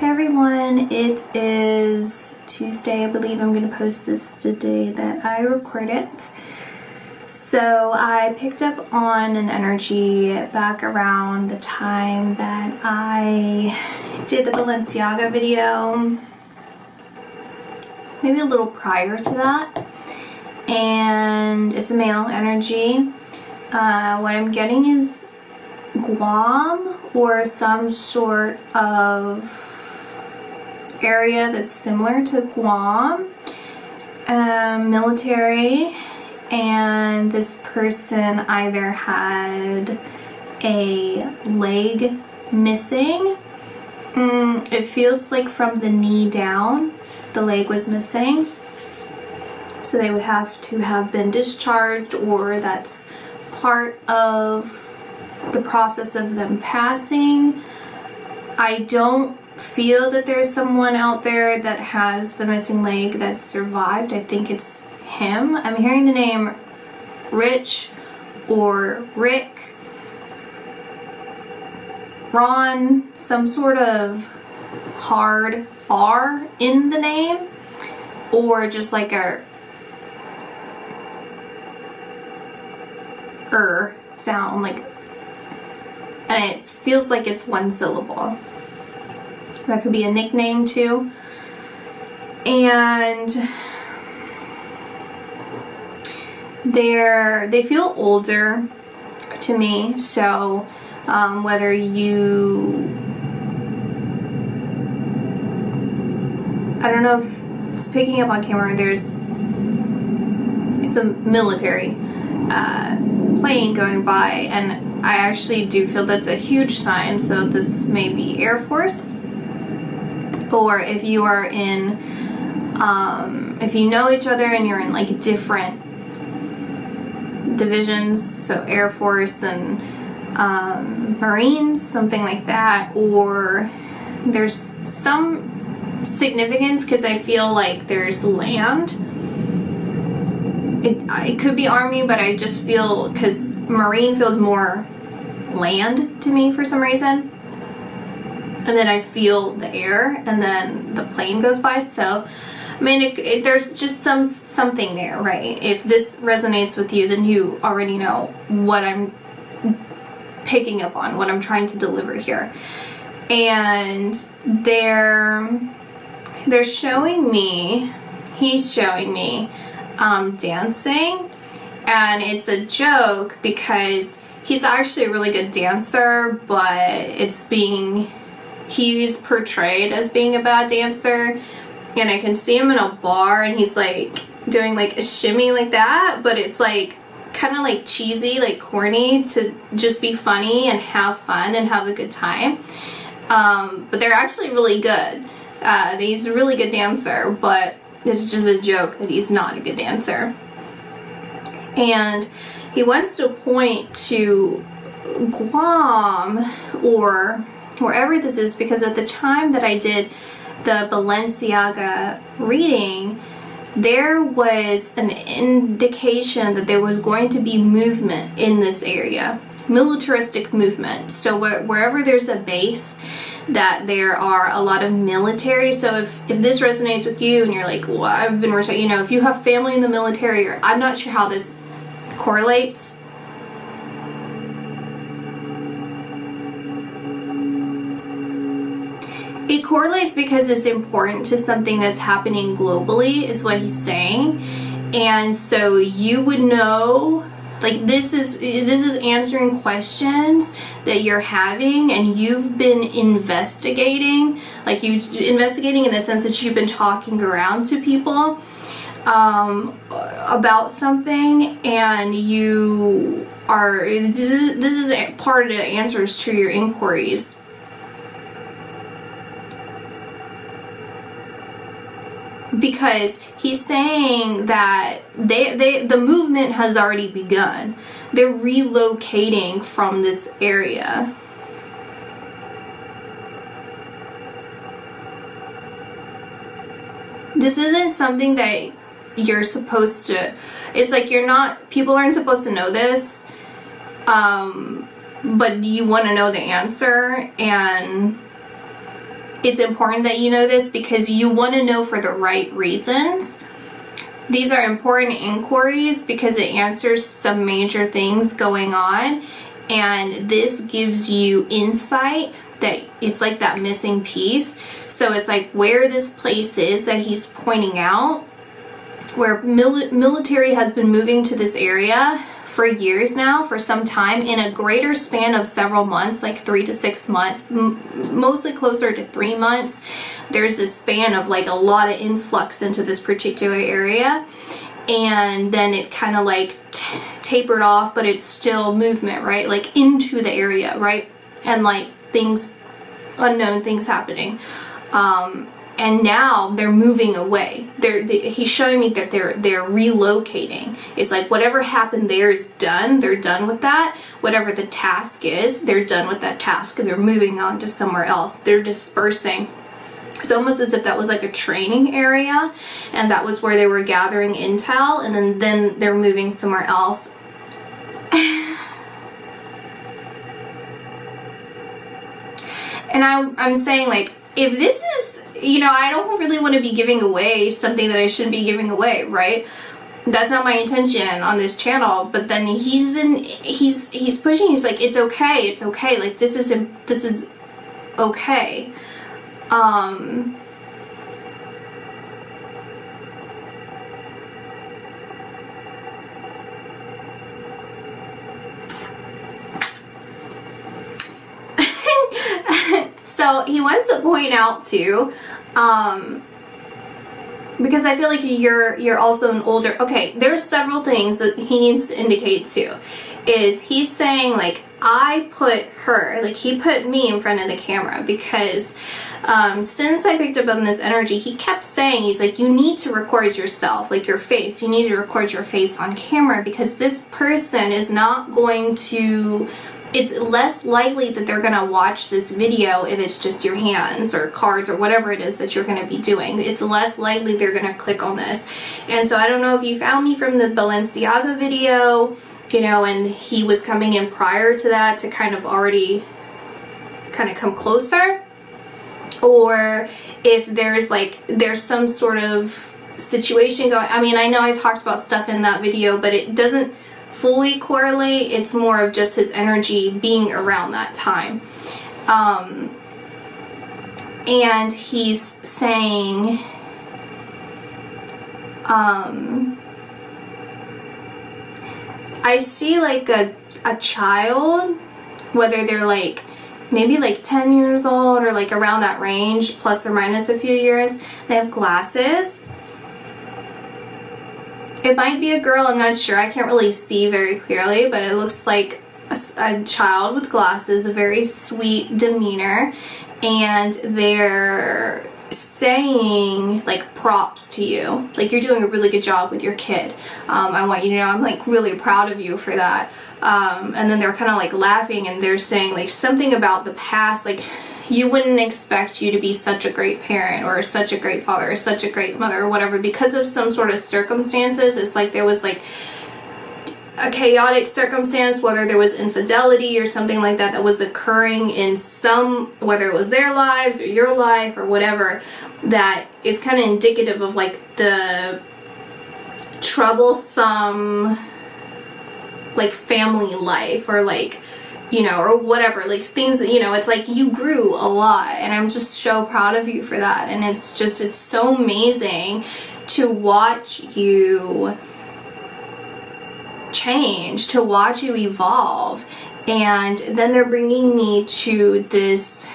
Hey everyone, it is Tuesday. I believe I'm going to post this the day that I record it. So I picked up on an energy back around the time that I did the Balenciaga video, maybe a little prior to that, and it's a male energy. What I'm getting is Guam or some sort of area that's similar to Guam, military, and this person either had a leg missing. It feels like from the knee down the leg was missing, so they would have to have been discharged, or that's part of the process of them passing. I don't feel that there's someone out there that has the missing leg that survived. I think it's him. I'm hearing the name Rich or Rick, Ron, some sort of hard R in the name, or just like a sound, like, and it feels like it's one syllable. That could be a nickname too. And they feel older to me, so whether you, I don't know if it's picking up on camera, it's a military plane going by, and I actually do feel that's a huge sign, so this may be Air Force. Or if you are in, if you know each other and you're in like different divisions, so Air Force and Marines, something like that, or there's some significance because I feel like there's land. It could be Army, but I just feel, because Marine feels more land to me for some reason. And then I feel the air, and then the plane goes by. So, I mean, there's just something there, right? If this resonates with you, then you already know what I'm picking up on, what I'm trying to deliver here. And they're showing me, he's showing me dancing, and it's a joke because he's actually a really good dancer, but he's portrayed as being a bad dancer, and I can see him in a bar and he's like doing like a shimmy like that, but it's like kind of like cheesy, like corny, to just be funny and have fun and have a good time. But they're actually really good. He's a really good dancer, but it's just a joke that he's not a good dancer. And he wants to point to Guam or wherever this is, because at the time that I did the Balenciaga reading, there was an indication that there was going to be movement in this area, militaristic movement. So wherever there's a base, that there are a lot of military. So if this resonates with you and you're like, well, I've been, you know, if you have family in the military, or I'm not sure how this correlates. It correlates because it's important to something that's happening globally, is what he's saying. And so you would know, like, this is answering questions that you're having, and you've been investigating, like investigating in the sense that you've been talking around to people about something, and you are, this is part of the answers to your inquiries. Because he's saying that the movement has already begun. They're relocating from this area. This isn't something that you're supposed to, it's like people aren't supposed to know this, but you want to know the answer, and it's important that you know this because you want to know for the right reasons. These are important inquiries because it answers some major things going on, and this gives you insight that it's like that missing piece. So it's like where this place is that he's pointing out, where military has been moving to this area for years now, for some time, in a greater span of several months, like 3 to 6 months, mostly closer to 3 months. There's this span of like a lot of influx into this particular area, and then it kind of like tapered off, but it's still movement, right? Like into the area, right? And like things, unknown things happening. And now they're moving away. He's showing me that they're relocating. It's like whatever happened there is done. They're done with that. Whatever the task is, they're done with that task and they're moving on to somewhere else. They're dispersing. It's almost as if that was like a training area and that was where they were gathering intel, and then they're moving somewhere else. And I'm saying, like, if this is, you know, I don't really want to be giving away something that I shouldn't be giving away, right? That's not my intention on this channel. But then he's pushing. He's like, it's okay, like this is okay. So he wants to point out too, because I feel like you're also an older, okay, there's several things that he needs to indicate too. Is he's saying like, I put her, like he put me in front of the camera because since I picked up on this energy, he kept saying, he's like, you need to record yourself, like your face, you need to record your face on camera because this person is not going to, it's less likely that they're gonna watch this video if it's just your hands or cards or whatever it is that you're gonna be doing. It's less likely they're gonna click on this. And so I don't know if you found me from the Balenciaga video, you know, and he was coming in prior to that to kind of already kind of come closer, or if there's some sort of situation going. I mean, I know I talked about stuff in that video, but it doesn't fully correlate. It's more of just his energy being around that time. And he's saying, I see like a child, whether they're like maybe like 10 years old or like around that range, plus or minus a few years. They have glasses. It might be a girl, I'm not sure. I can't really see very clearly, but it looks like a child with glasses, a very sweet demeanor, and they're saying like props to you, like you're doing a really good job with your kid. I want you to know I'm like really proud of you for that. And then they're kind of like laughing and they're saying like something about the past, like you wouldn't expect you to be such a great parent or such a great father or such a great mother or whatever because of some sort of circumstances. It's like there was like a chaotic circumstance, whether there was infidelity or something like that that was occurring in some, whether it was their lives or your life or whatever, that is kind of indicative of like the troublesome like family life or like, you know, or whatever, like things that, you know, it's like you grew a lot and I'm just so proud of you for that. And it's just, it's so amazing to watch you change, to watch you evolve. And then they're bringing me to this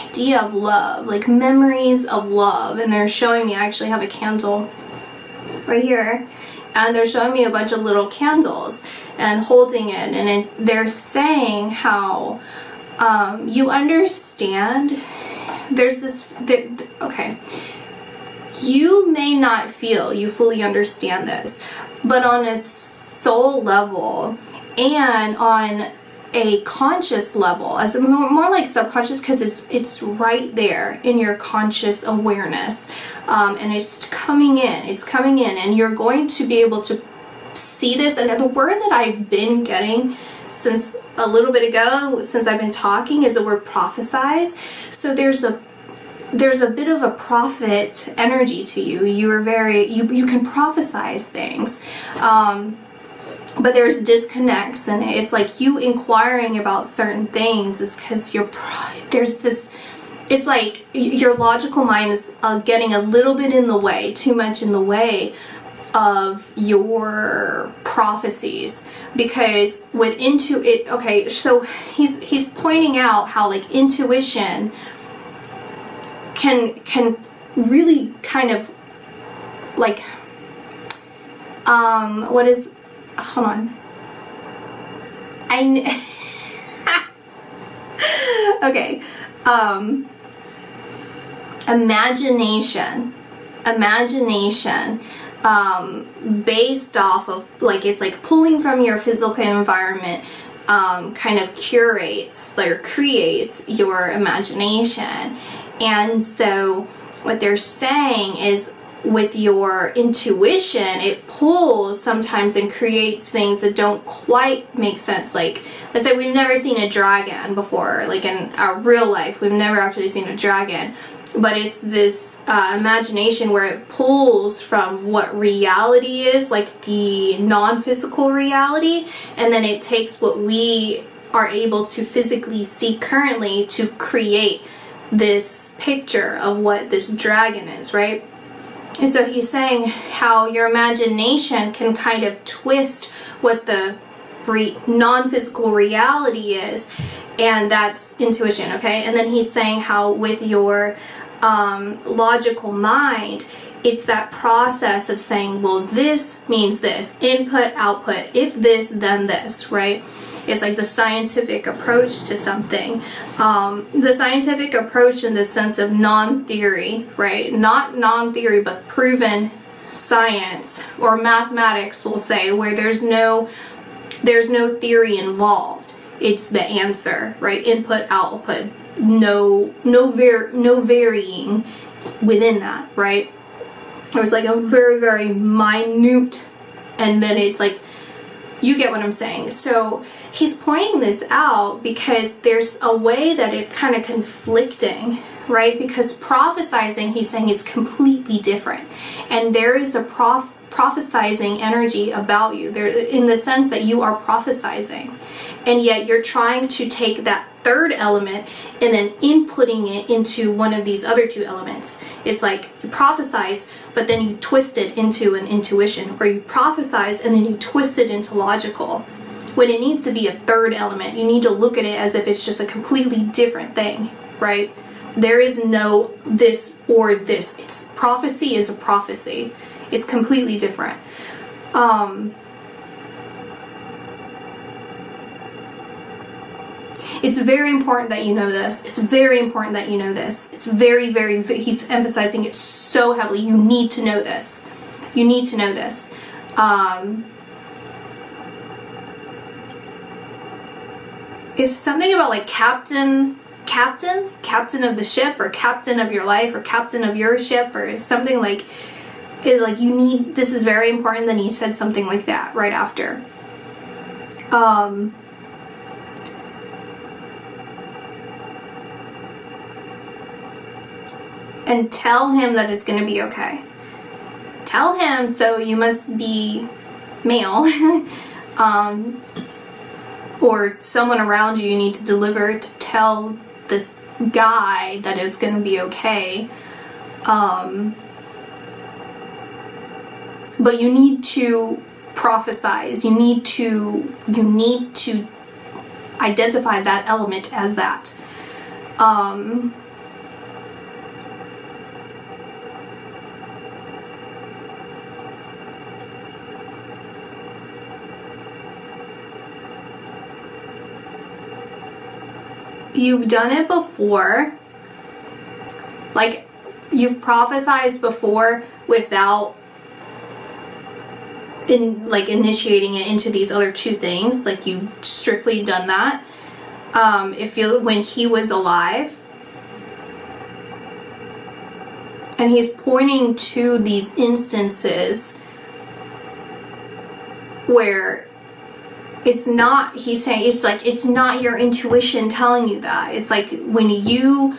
idea of love, like memories of love. And they're showing me, I actually have a candle right here, and they're showing me a bunch of little candles and holding it, and they're saying how you understand there's this, okay, you may not feel you fully understand this, but on a soul level and on a conscious level, as a more like subconscious, because it's right there in your conscious awareness, and it's coming in, and you're going to be able to see this. And the word that I've been getting since a little bit ago, since I've been talking, is the word prophesize. So there's there's a bit of a prophet energy to you. You are very, you can prophesize things. But there's disconnects in it. It's like you inquiring about certain things is because there's this, it's like your logical mind is getting a little bit in the way, too much in the way of your prophecies. Because with okay, so he's pointing out how like intuition can really kind of like hold on. Okay. Imagination, based off of, like, it's like pulling from your physical environment, kind of curates or creates your imagination. And so what they're saying is, with your intuition, it pulls sometimes and creates things that don't quite make sense. Like, let's say we've never seen a dragon before, like in our real life, we've never actually seen a dragon, but it's this imagination where it pulls from what reality is, like the non-physical reality, and then it takes what we are able to physically see currently to create this picture of what this dragon is, right? And so he's saying how your imagination can kind of twist what the non-physical reality is, and that's intuition, okay? And then he's saying how with your logical mind, it's that process of saying, well, this means this, input, output, if this, then this, right? It's like the scientific approach to something. The scientific approach in the sense of non-theory, right? Not non-theory, but proven science, or mathematics, we'll say, where there's no theory involved. It's the answer, right? Input, output, no varying within that, right? There's like a very, very minute, and then it's like, you get what I'm saying. So he's pointing this out because there's a way that it's kind of conflicting, right? Because prophesizing, he's saying, is completely different. And there is a prophesizing energy about you, there, in the sense that you are prophesizing. And yet you're trying to take that third element and then inputting it into one of these other two elements. It's like you prophesize, but then you twist it into an intuition, or you prophesize and then you twist it into logical. When it needs to be a third element, you need to look at it as if it's just a completely different thing, right? There is no this or this. It's prophecy is a prophecy. It's completely different. It's very important that you know this. It's very important that you know this. It's very, very, he's emphasizing it so heavily. You need to know this. You need to know this. It's something about like captain of the ship, or captain of your life, or captain of your ship, or something like it, like you need, this is very important. Then he said something like that right after. And tell him that it's going to be okay. Tell him, so you must be male, or someone around you need to deliver to tell this guy that it's going to be okay. But you need to prophesize. You need to identify that element as that. You've done it before, like you've prophesized before without initiating it into these other two things. Like you've strictly done that. When he was alive, and he's pointing to these instances where it's not, he's saying, it's like, it's not your intuition telling you that. It's like when you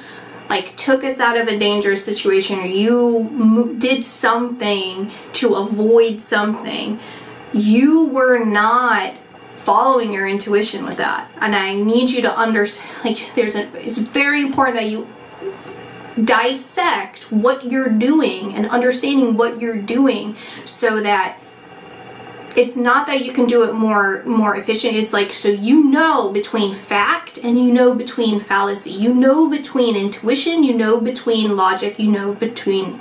like took us out of a dangerous situation, or you did something to avoid something, you were not following your intuition with that. And I need you to understand, like, it's very important that you dissect what you're doing and understanding what you're doing, so that it's not that you can do it more efficient. It's like, so you know between fact and you know between fallacy, you know between intuition, you know between logic, you know between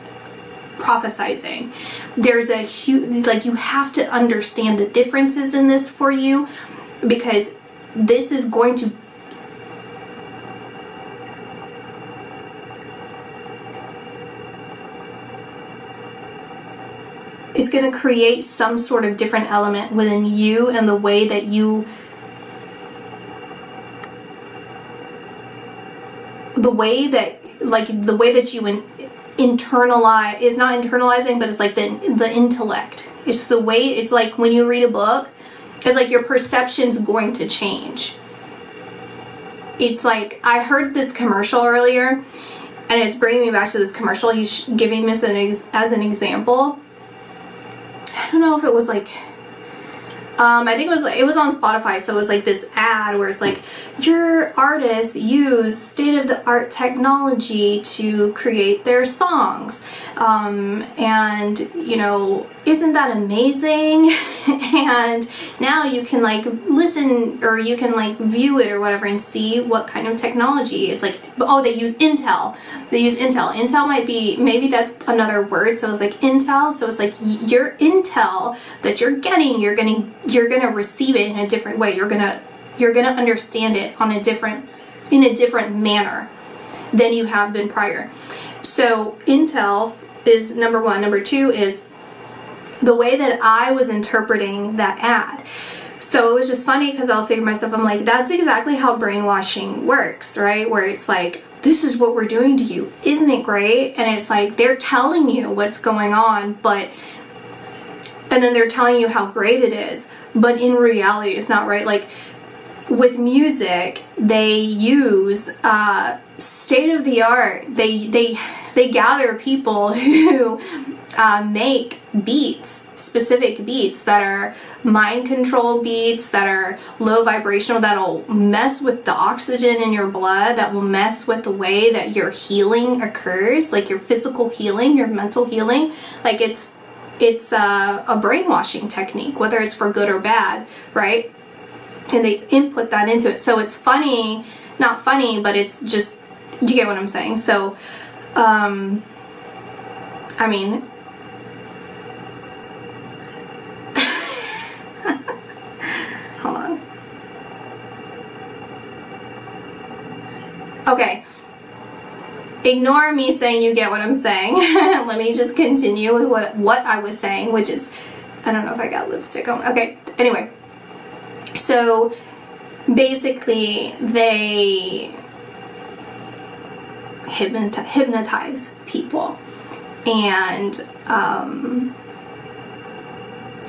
prophesizing. There's a huge, like, you have to understand the differences in this for you, because this is going to it's going to create some sort of different element within you, and the way that you you internalize is not internalizing, but it's like the intellect. It's the way, it's like when you read a book, it's like your perception's going to change. It's like, I heard this commercial earlier, and it's bringing me back to this commercial. He's giving this as an example. I don't know if it was like, I think it was on Spotify, so it was like this ad where it's like, your artists use state-of-the-art technology to create their songs, and you know, isn't that amazing? And now you can like listen, or you can like view it or whatever and see what kind of technology. It's like, oh, they use Intel. Intel might be, maybe that's another word. So it's like Intel. So it's like your Intel that you're getting, you're gonna receive it in a different way. You're gonna understand it in a different manner than you have been prior. So Intel is number one. Number two is the way that I was interpreting that ad. So it was just funny, because I was thinking to myself, I'm like, that's exactly how brainwashing works, right? Where it's like, this is what we're doing to you. Isn't it great? And it's like, they're telling you what's going on, and then they're telling you how great it is. But in reality, it's not, right? Like with music, they use state-of-the-art. They gather people who make beats, specific beats that are mind control beats, that are low vibrational, that'll mess with the oxygen in your blood, that will mess with the way that your healing occurs, like your physical healing, your mental healing. Like it's a brainwashing technique, whether it's for good or bad, right? And they input that into it. So it's funny, not funny, but it's just, you get what I'm saying. So, I mean, hold on. Okay. Ignore me saying you get what I'm saying. Let me just continue with what I was saying, which is, I don't know if I got lipstick on. Okay, anyway. So basically they hypnotize people. And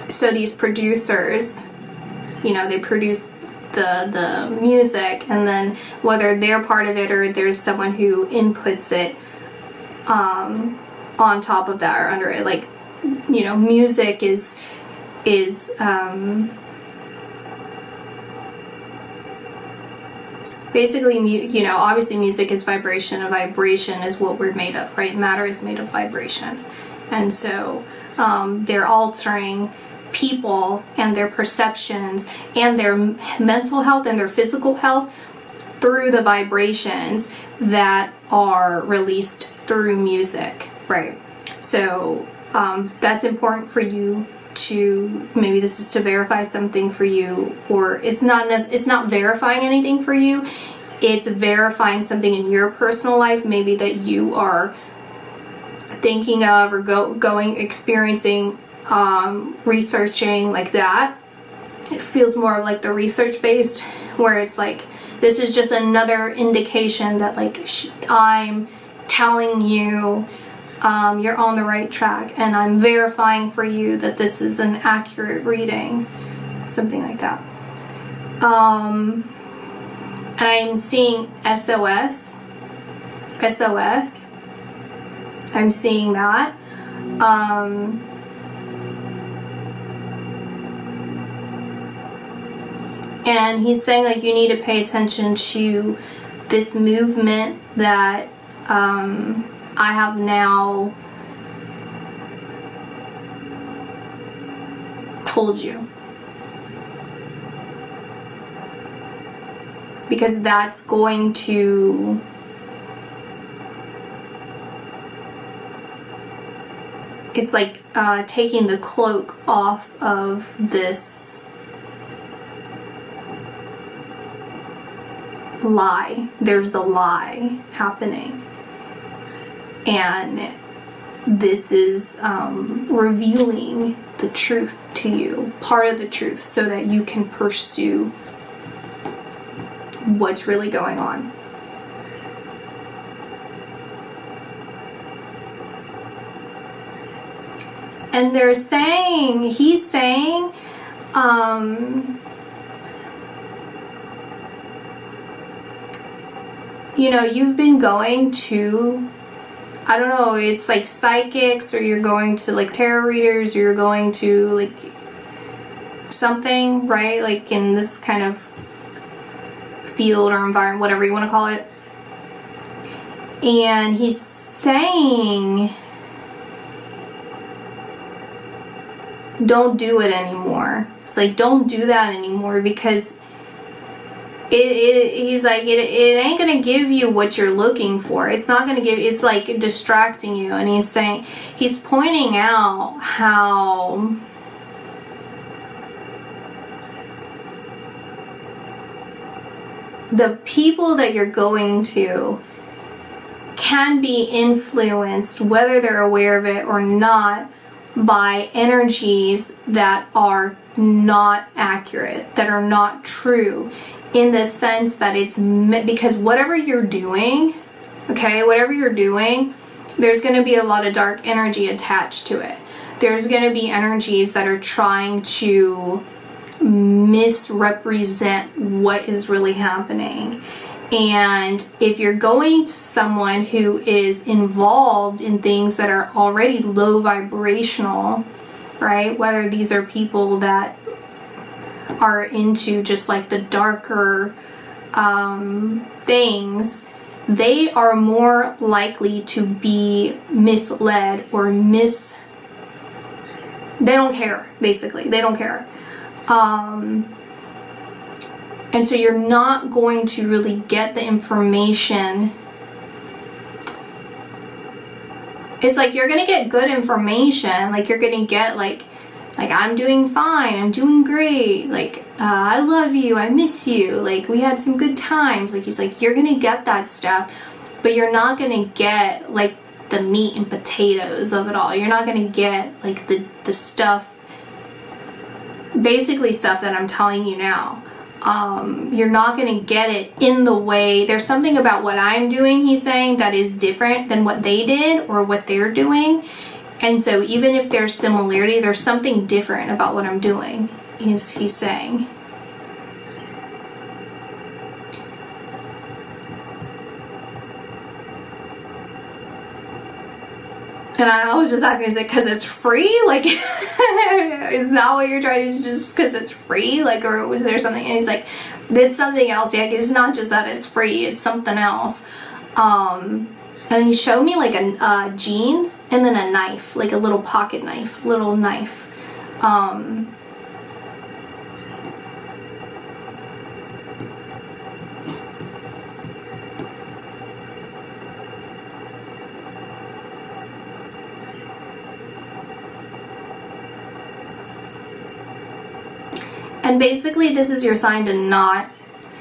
so these producers, you know, they produce the music, and then whether they're part of it or there's someone who inputs it on top of that or under it, like, you know, music is basically, you know, obviously music is vibration, and vibration is what we're made of, right? Matter is made of vibration. And so they're altering people and their perceptions and their mental health and their physical health through the vibrations that are released through music, right? So that's important for you to, maybe this is to verify something for you, or it's not verifying anything for you, it's verifying something in your personal life, maybe that you are thinking of or experiencing, researching, like that. It feels more like the research based, where it's like, this is just another indication that like I'm telling you you're on the right track, and I'm verifying for you that this is an accurate reading, something like that. And I'm seeing SOS. SOS. I'm seeing that. And he's saying like you need to pay attention to this movement that I have now told you. Because that's going to it's like taking the cloak off of this lie. There's a lie happening. And this is revealing the truth to you, part of the truth, so that you can pursue what's really going on. And they're saying, he's saying, you know, you've been going to, I don't know, it's like psychics, or you're going to like tarot readers, or you're going to like something, right? Like in this kind of field or environment, whatever you want to call it. And he's saying, don't do it anymore. It's like, don't do that anymore, because he's like, it ain't gonna give you what you're looking for. It's not gonna give, it's like distracting you. And he's saying, he's pointing out how the people that you're going to can be influenced, whether they're aware of it or not, by energies that are not accurate, that are not true, in the sense that it's because whatever you're doing, okay, whatever you're doing, there's going to be a lot of dark energy attached to it. There's going to be energies that are trying to misrepresent what is really happening. And if you're going to someone who is involved in things that are already low vibrational, right? Whether these are people that are into just like the darker things, they are more likely to be misled or they don't care, basically. They don't care. And so you're not going to really get the information. It's like you're going to get good information. Like you're going to get like I'm doing fine, I'm doing great, like I love you, I miss you, like we had some good times. Like he's like, you're going to get that stuff, but you're not going to get like the meat and potatoes of it all. You're not going to get like the stuff, basically stuff that I'm telling you now. You're not going to get it in the way. There's something about what I'm doing, he's saying, that is different than what they did or what they're doing. And so even if there's similarity, there's something different about what I'm doing, he's saying. And I was just asking, is it because it's free? Like, is that what you're trying to do, just because it's free? Like, or was there something? And he's like, it's something else. Yeah, it's not just that it's free, it's something else. And he showed me like a jeans and then a knife, like a little pocket knife, little knife. And basically this is your sign to not,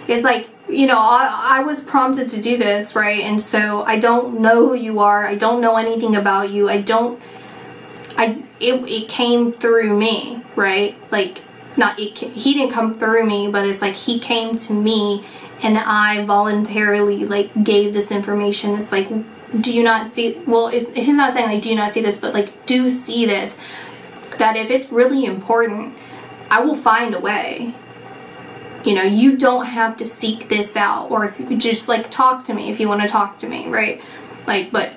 it's like, you know, I was prompted to do this, right? And so I don't know who you are. I don't know anything about you. It came through me, right? Like, he didn't come through me, but it's like he came to me and I voluntarily like gave this information. It's like, do you not see, well, he's not saying like, do you not see this, but like, do see this, that if it's really important, I will find a way. You know, you don't have to seek this out, or if you could just like talk to me if you want to talk to me, right? Like, but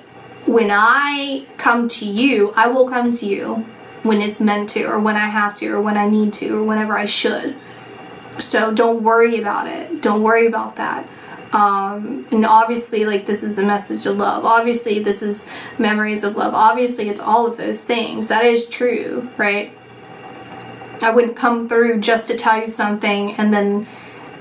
when I come to you, I will come to you when it's meant to, or when I have to, or when I need to, or whenever I should. So don't worry about it. Don't worry about that. And obviously, like, this is a message of love. Obviously, this is memories of love. Obviously, it's all of those things. That is true, right? I wouldn't come through just to tell you something and then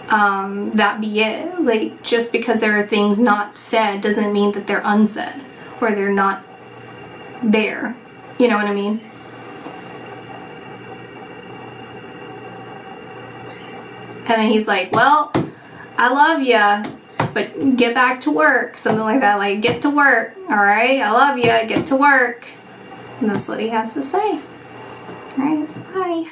that be it. Like, just because there are things not said doesn't mean that they're unsaid or they're not there. You know what I mean? And then he's like, well, I love ya, but get back to work. Something like that, like, get to work, alright? I love ya, get to work. And that's what he has to say. Alright, bye.